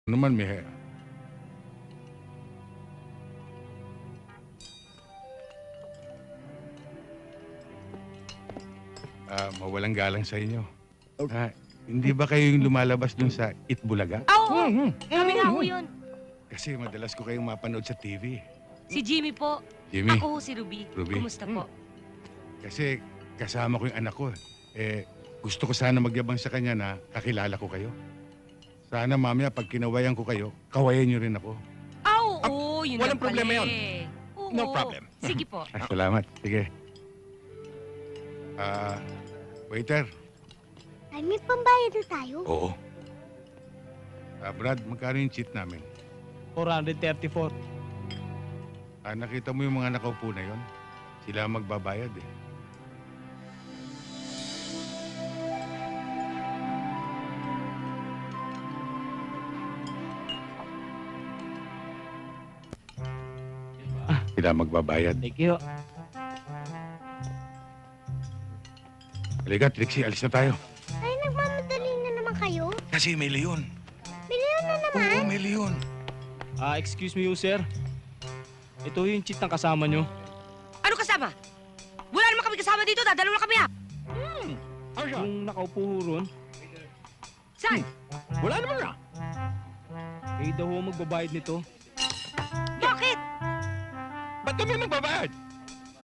Naman, Mihe. Mawalang galang sa inyo. Hindi ba kayo yung lumalabas dun sa Itbulaga? Oo! Kami nga ho yun. Kasi madalas ko kayong mapanood sa TV. Si Jimmy po. Jimmy, Ako ho si Ruby. Ruby. Kumusta po? kasi kasama ko yung anak ko. Gusto ko sana magyabang sa kanya na kakilala ko kayo. Sana mamaya pag kinawayan ko kayo, kawayan niyo rin ako. Oo, yun walang lang pala problema yun. eh. Oo. No problem. Sige po. Salamat. Sige. Waiter. Ay, may pambayad na tayo. Oo. Brad, magkano yung cheat namin? 434. Nakita mo yung mga nakaupo na yon? Sila ang magbabayad eh. Sila ang magbabayad. Thank you. Halika, Trixie, alis na tayo. Ay, nagmamadali na naman kayo. Kasi may leon. Bilihan na naman. Oo, may leon. Excuse me, sir. Ito yung cheat ng kasama nyo. Ano kasama? Wala naman kami kasama dito. Dadalawa kami ha. Ano siya? Yung nakaupo ho ron, Saan? Wala naman na. kayo daw ho magbabayad nito. Bakit? Ba't kami magbabayad?